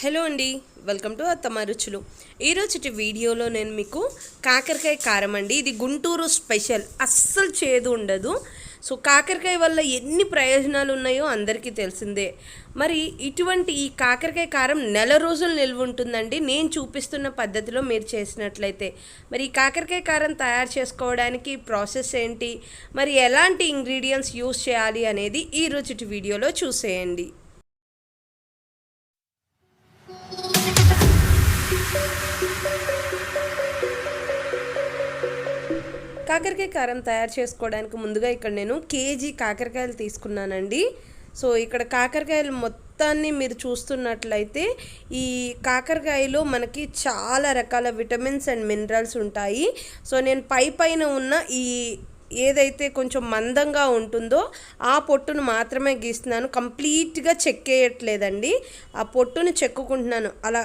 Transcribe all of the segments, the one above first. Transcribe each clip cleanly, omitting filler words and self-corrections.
Hello అండి, welcome to అత్తమ్మ రుచులు. ఈరోజు వీడియోలో నేను మీకు కాకరకాయ కారం అండి. ఇది గుంటూరు స్పెషల్, అస్సలు చేదు ఉండదు. సో కాకరకాయ వల్ల ఎన్ని ప్రయోజనాలు ఉన్నాయో అందరికీ తెలిసిందే. మరి ఇటువంటి ఈ కాకరకాయ కారం నెల రోజులు నిల్వ ఉంటుందండి, నేను చూపిస్తున్న పద్ధతిలో మీరు చేసినట్లయితే. మరి ఈ కాకరకాయ కారం తయారు చేసుకోవడానికి ప్రాసెస్ ఏంటి, మరి ఎలాంటి ఇంగ్రీడియంట్స్ యూస్ చేయాలి అనేది ఈరోజు వీడియోలో చూసేయండి. కాకరకాయ కారం తయారు చేసుకోవడానికి ముందుగా ఇక్కడ నేను కేజీ కాకరకాయలు తీసుకున్నానండి. సో ఇక్కడ కాకరకాయలు మొత్తాన్ని మీరు చూస్తున్నట్లయితే ఈ కాకరకాయలో మనకి చాలా రకాల విటమిన్స్ అండ్ మినరల్స్ ఉంటాయి. సో నేను పైన ఉన్న ఈ ఏదైతే కొంచెం మందంగా ఉంటుందో ఆ పొట్టును మాత్రమే గీస్తున్నాను, కంప్లీట్గా చెక్కేయట్లేదండి. ఆ పొట్టును చెక్కుకుంటున్నాను, అలా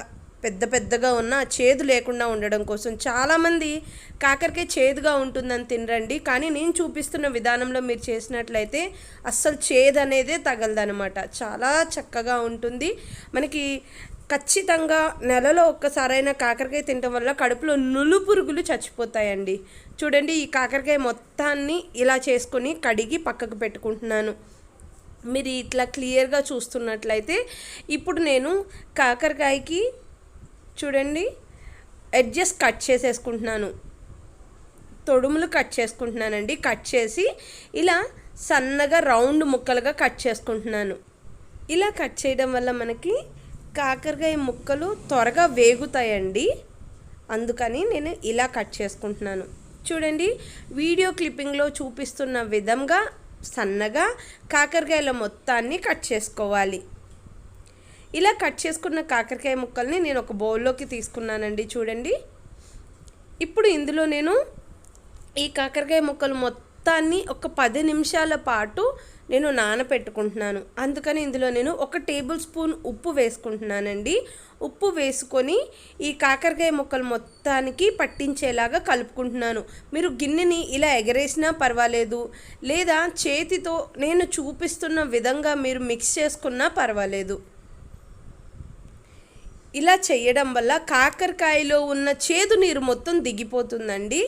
పెద్దగా ఉన్న చేదు లేకుండా ఉండడం కోసం. చాలామంది కాకరకాయ చేదుగా ఉంటుందని తినరండి, కానీ నేను చూపిస్తున్న విధానంలో మీరు చేసినట్లయితే అస్సలు చేదు అనేదే తగలదనమాట. చాలా చక్కగా ఉంటుంది. మనకి ఖచ్చితంగా నెలలో ఒక్కసారైనా కాకరకాయ తినడం వల్ల కడుపులో నులు పురుగులు చచ్చిపోతాయండి. చూడండి, ఈ కాకరకాయ మొత్తాన్ని ఇలా చేసుకొని కడిగి పక్కకు పెట్టుకుంటున్నాను. మీరు ఇట్లా క్లియర్గా చూస్తున్నట్లయితే ఇప్పుడు నేను కాకరకాయకి చూడండి ఎడ్జెస్ కట్ చేసేసుకుంటున్నాను, తొడుములు కట్ చేసుకుంటున్నానండి. కట్ చేసి ఇలా సన్నగా రౌండ్ ముక్కలుగా కట్ చేసుకుంటున్నాను. ఇలా కట్ చేయడం వల్ల మనకి కాకరకాయ ముక్కలు త్వరగా వేగుతాయండి, అందుకని నేను ఇలా కట్ చేసుకుంటున్నాను. చూడండి, వీడియో క్లిప్పింగ్లో చూపిస్తున్న విధంగా సన్నగా కాకరకాయల మొత్తాన్ని కట్ చేసుకోవాలి. ఇలా కట్ చేసుకున్న కాకరకాయ ముక్కల్ని నేను ఒక బౌల్లోకి తీసుకున్నానండి. చూడండి, ఇప్పుడు ఇందులో నేను ఈ కాకరకాయ ముక్కలు మొత్తాన్ని ఒక 10 నిమిషాల పాటు నేను నానపెట్టుకుంటున్నాను. అందుకని ఇందులో నేను 1 టేబుల్ స్పూన్ ఉప్పు వేసుకుంటున్నానండి. ఉప్పు వేసుకొని ఈ కాకరకాయ ముక్కలు మొత్తానికి పట్టించేలాగా కలుపుకుంటున్నాను. మీరు గిన్నెని ఇలా ఎగరేసినా పర్వాలేదు, లేదా చేతితో నేను చూపిస్తున్న విధంగా మీరు మిక్స్ చేసుకున్నా పర్వాలేదు. ఇలా చేయడం వల్ల కాకరకాయలో ఉన్న చేదు నీరు మొత్తం దిగిపోతుందండి,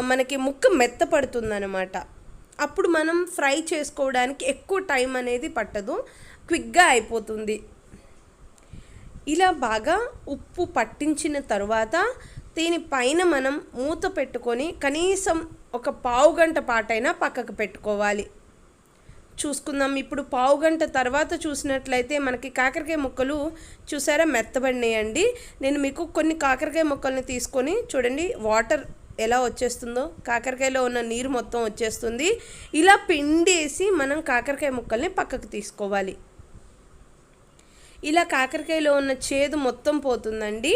మనకి ముక్క మెత్తపడుతుందన్నమాట. అప్పుడు మనం ఫ్రై చేసుకోవడానికి ఎక్కువ టైం అనేది పట్టదు, క్విక్గా అయిపోతుంది. ఇలా బాగా ఉప్పు పట్టించిన తర్వాత దీనిపైన మనం మూత పెట్టుకొని కనీసం ఒక పావు గంట పాటైనా పక్కకు పెట్టుకోవాలి. చూసుకుందాం. ఇప్పుడు పావు గంట తర్వాత చూసినట్లయితే మనకి కాకరకాయ ముక్కలు చూసారా మెత్తబడినాయండి. నేను మీకు కొన్ని కాకరకాయ ముక్కల్ని తీసుకొని చూడండి, వాటర్ ఎలా వచ్చేస్తుందో, కాకరకాయలో ఉన్న నీరు మొత్తం వచ్చేస్తుంది. ఇలా పిండేసి మనం కాకరకాయ ముక్కల్ని పక్కకు తీసుకోవాలి. ఇలా కాకరకాయలో ఉన్న చేదు మొత్తం పోతుందండి.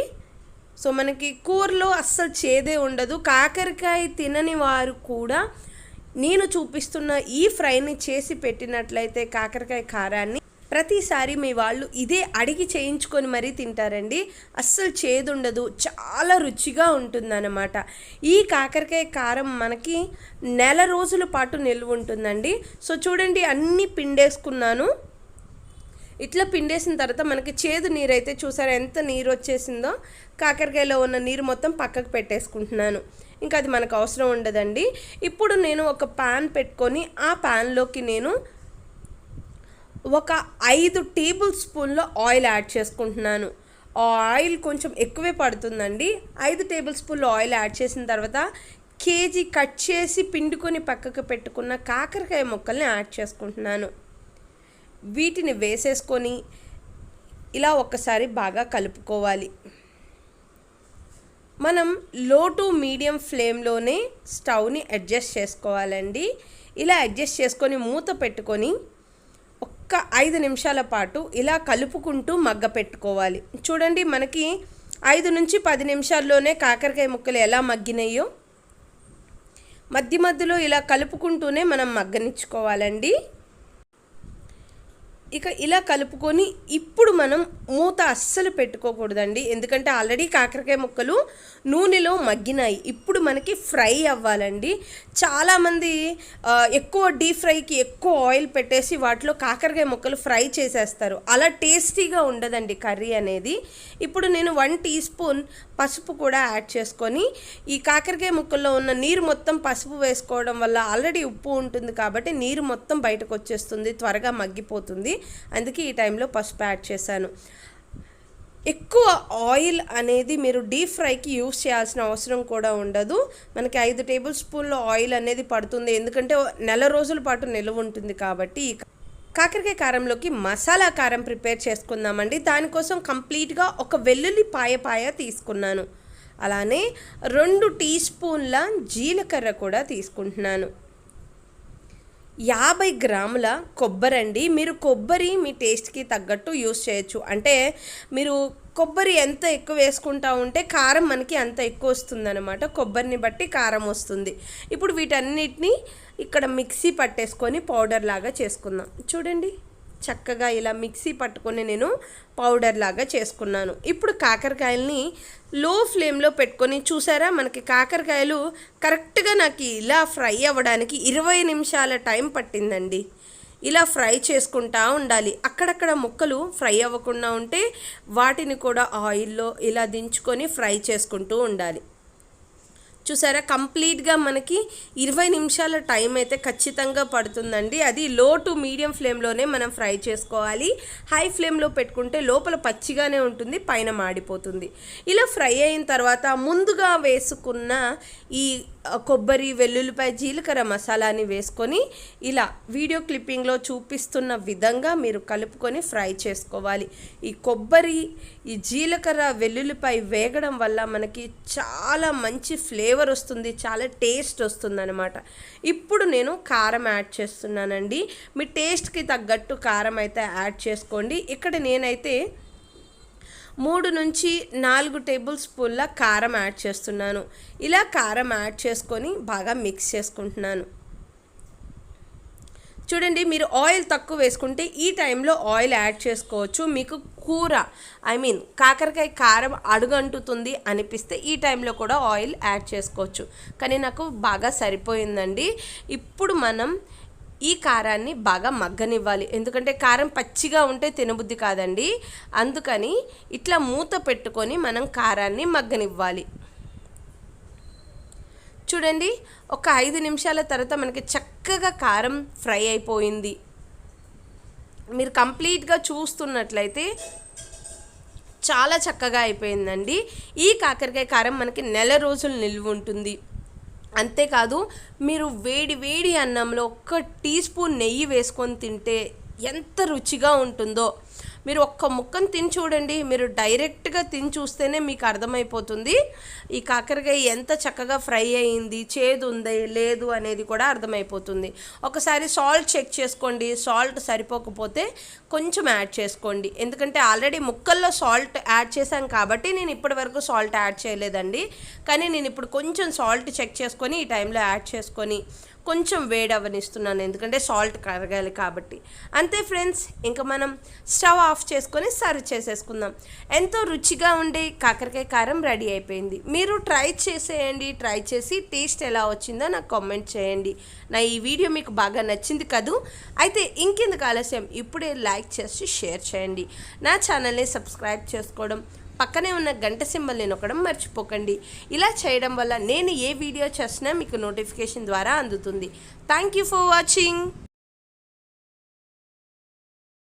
సో మనకి కూరలో అస్సలు చేదే ఉండదు. కాకరకాయ తినని వారు కూడా నేను చూపిస్తున్న ఈ ఫ్రైని చేసి పెట్టినట్లయితే కాకరకాయ కారాన్ని ప్రతిసారి మీ వాళ్ళు ఇదే అడిగి చేయించుకొని మరీ తింటారండి. అస్సలు చేదు ఉండదు, చాలా రుచిగా ఉంటుందన్నమాట. ఈ కాకరకాయ కారం మనకి నెల రోజుల పాటు నిల్వ ఉంటుందండి. సో చూడండి, అన్నీ పిండేసుకున్నాను. ఇట్లా పిండేసిన తర్వాత మనకి చేదు నీరు అయితే చూసారా ఎంత నీరు వచ్చేసిందో. కాకరకాయలో ఉన్న నీరు మొత్తం పక్కకు పెట్టేసుకుంటున్నాను, ఇంకా అది మనకు అవసరం ఉండదండి. ఇప్పుడు నేను ఒక పాన్ పెట్టుకొని ఆ పాన్లోకి నేను ఒక 5 టేబుల్ స్పూన్ల ఆయిల్ యాడ్ చేసుకుంటున్నాను. ఆయిల్ కొంచెం ఎక్కువే పడుతుందండి. 5 టేబుల్ స్పూన్ల ఆయిల్ యాడ్ చేసిన తర్వాత కేజీ కట్ చేసి పిండుకొని పక్కకు పెట్టుకున్న కాకరకాయ ముక్కల్ని యాడ్ చేసుకుంటున్నాను. వీటిని వేసేసుకొని ఇలా ఒక్కసారి బాగా కలుపుకోవాలి. మనం లో టు మీడియం ఫ్లేమ్లోనే స్టవ్ని అడ్జస్ట్ చేసుకోవాలండి. ఇలా అడ్జస్ట్ చేసుకొని మూత పెట్టుకొని ఒక్క 5 నిమిషాల పాటు ఇలా కలుపుకుంటూ మగ్గ పెట్టుకోవాలి. చూడండి, మనకి 5 నుంచి 10 నిమిషాల్లోనే కాకరకాయ ముక్కలు ఎలా మగ్గినాయో. మధ్యలో ఇలా కలుపుకుంటూనే మనం మగ్గనిచ్చుకోవాలండి. ఇక ఇలా కలుపుకొని ఇప్పుడు మనం మూత అస్సలు పెట్టుకోకూడదండి, ఎందుకంటే ఆల్రెడీ కాకరకాయ ముక్కలు నూనెలో మగ్గినాయి. ఇప్పుడు మనకి ఫ్రై అవ్వాలండి. చాలామంది ఎక్కువ డీప్ ఫ్రైకి ఎక్కువ ఆయిల్ పెట్టేసి వాటిలో కాకరకాయ ముక్కలు ఫ్రై చేసేస్తారు. అలా టేస్టీగా ఉండదండి కర్రీ అనేది. ఇప్పుడు నేను 1 టీ స్పూన్ పసుపు కూడా యాడ్ చేసుకొని ఈ కాకరకాయ ముక్కల్లో ఉన్న నీరు మొత్తం, పసుపు వేసుకోవడం వల్ల ఆల్రెడీ ఉప్పు ఉంటుంది కాబట్టి నీరు మొత్తం బయటకు వచ్చేస్తుంది, త్వరగా మగ్గిపోతుంది. అందుకే ఈ టైంలో పసుపు యాడ్ చేశాను. ఎక్కువ ఆయిల్ అనేది మీరు డీప్ ఫ్రైకి యూస్ చేయాల్సిన అవసరం కూడా ఉండదు. మనకి 5 టేబుల్ స్పూన్ల ఆయిల్ అనేది పడుతుంది, ఎందుకంటే నెల రోజుల పాటు నిల్వ ఉంటుంది కాబట్టి. కాకరకాయ కారంలోకి మసాలా కారం ప్రిపేర్ చేసుకుందామండి. దానికోసం కంప్లీట్గా ఒక వెల్లుల్లి పాయ తీసుకున్నాను. అలానే 2 టీ స్పూన్ల జీలకర్ర కూడా తీసుకుంటున్నాను. 50 గ్రాముల కొబ్బరి అండి. మీరు కొబ్బరి మీ టేస్ట్కి తగ్గట్టు యూస్ చేయొచ్చు. అంటే మీరు కొబ్బరి ఎంత ఎక్కువ వేసుకుంటా ఉంటే కారం మనకి అంత ఎక్కువ వస్తుందన్నమాట. కొబ్బరిని బట్టి కారం వస్తుంది. ఇప్పుడు వీటన్నిటిని ఇక్కడ మిక్సీ పట్టేసుకొని పౌడర్ లాగా చేసుకుందాం. చూడండి, చక్కగా ఇలా మిక్సీ పట్టుకొని నేను పౌడర్ లాగా చేసుకున్నాను. ఇప్పుడు కాకరకాయల్ని లో ఫ్లేమ్లో పెట్టుకొని, చూసారా మనకి కాకరకాయలు కరెక్ట్గా నాకు ఇలా ఫ్రై అవ్వడానికి 20 నిమిషాల టైం పట్టిందండి. ఇలా ఫ్రై చేసుకుంటా ఉండాలి. అక్కడక్కడ ముక్కలు ఫ్రై అవ్వకుండా ఉంటే వాటిని కూడా ఆయిల్లో ఇలా దించుకొని ఫ్రై చేసుకుంటూ ఉండాలి. చూసారా, కంప్లీట్గా మనకి 20 నిమిషాల టైం అయితే ఖచ్చితంగా పడుతుందండి. అది లో టు మీడియం ఫ్లేమ్లోనే మనం ఫ్రై చేసుకోవాలి. హై ఫ్లేమ్లో పెట్టుకుంటే లోపల పచ్చిగానే ఉంటుంది, పైన మాడిపోతుంది. ఇలా ఫ్రై అయిన తర్వాత ముందుగా వేసుకున్న ఈ కొబ్బరి, వెల్లుల్లిపాయ, జీలకర్ర మసాలాని వేసుకొని ఇలా వీడియో క్లిప్పింగ్లో చూపిస్తున్న విధంగా మీరు కలుపుకొని ఫ్రై చేసుకోవాలి. ఈ కొబ్బరి, ఈ జీలకర్ర, వెల్లుల్లిపాయ వేగడం వల్ల మనకి చాలా మంచి ఫ్లేవర్ వస్తుంది, చాలా టేస్ట్ వస్తుంది అనమాట. ఇప్పుడు నేను కారం యాడ్ చేస్తున్నానండి. మీ టేస్ట్కి తగ్గట్టు కారం అయితే యాడ్ చేసుకోండి. ఇక్కడ నేనైతే 3 నుంచి 4 టేబుల్ స్పూన్ల కారం యాడ్ చేస్తున్నాను. ఇలా కారం యాడ్ చేసుకొని బాగా మిక్స్ చేసుకుంటున్నాను. చూడండి, మీరు ఆయిల్ తక్కువ వేసుకుంటే ఈ టైంలో ఆయిల్ యాడ్ చేసుకోవచ్చు. మీకు కూర కాకరకాయ కారం అడుగంటుతుంది అనిపిస్తే ఈ టైంలో కూడా ఆయిల్ యాడ్ చేసుకోవచ్చు. కానీ నాకు బాగా సరిపోయిందండి. ఇప్పుడు మనం ఈ కారాన్ని బాగా మగ్గనివ్వాలి, ఎందుకంటే కారం పచ్చిగా ఉంటే తినబుద్ధి కాదండి. అందుకని ఇట్లా మూత పెట్టుకొని మనం కారాన్ని మగ్గనివ్వాలి. చూడండి, ఒక 5 నిమిషాల తర్వాత మనకి చక్కగా కారం ఫ్రై అయిపోయింది. మీరు కంప్లీట్గా చూస్తున్నట్లయితే చాలా చక్కగా అయిపోయిందండి. ఈ కాకరకాయ కారం మనకి నెల రోజులు నిల్వ ఉంటుంది. అంతేకాదు, మీరు వేడి వేడి అన్నంలో 1 టీ స్పూన్ నెయ్యి వేసుకొని తింటే ఎంత రుచిగా ఉంటుందో. మీరు ఒక్క ముక్కను తిని చూడండి, మీరు డైరెక్ట్గా తిని చూస్తేనే మీకు అర్థమైపోతుంది ఈ కాకరకాయ ఎంత చక్కగా ఫ్రై అయ్యింది, చేదు ఉంది లేదు అనేది కూడా అర్థమైపోతుంది. ఒకసారి సాల్ట్ చెక్ చేసుకోండి, సాల్ట్ సరిపోకపోతే కొంచెం యాడ్ చేసుకోండి. ఎందుకంటే ఆల్రెడీ ముక్కల్లో సాల్ట్ యాడ్ చేశాం కాబట్టి నేను ఇప్పటి వరకు సాల్ట్ యాడ్ చేయలేదండి. కానీ నేను ఇప్పుడు కొంచెం సాల్ట్ చెక్ చేసుకొని ఈ టైంలో యాడ్ చేసుకొని కొంచెం వేడవనిస్తున్నాను, ఎందుకంటే సాల్ట్ కరగాలి కాబట్టి. అంతే ఫ్రెండ్స్, ఇంకా మనం స్టవ్ ఆఫ్ చేసుకొని సర్వ్ చేసేసుకుందాం. ఎంతో రుచిగా ఉండే కాకరకాయ కారం రెడీ అయిపోయింది. మీరు ట్రై చేసేయండి. ట్రై చేసి టేస్ట్ ఎలా వచ్చిందో నాకు కామెంట్ చేయండి. నా ఈ వీడియో మీకు బాగా నచ్చింది కదూ? అయితే ఇంకెందుకు ఆలస్యం, ఇప్పుడే లైక్ చేసి షేర్ చేయండి. నా ఛానల్ని సబ్స్క్రైబ్ చేసుకోవడం, పక్కనే ఉన్న గంట సింబల్ని నొక్కడం మర్చిపోకండి. ఇలా చేయడం వల్ల నేను ఏ వీడియో చేసినా మీకు నోటిఫికేషన్ ద్వారా అందుతుంది. Thank you for watching.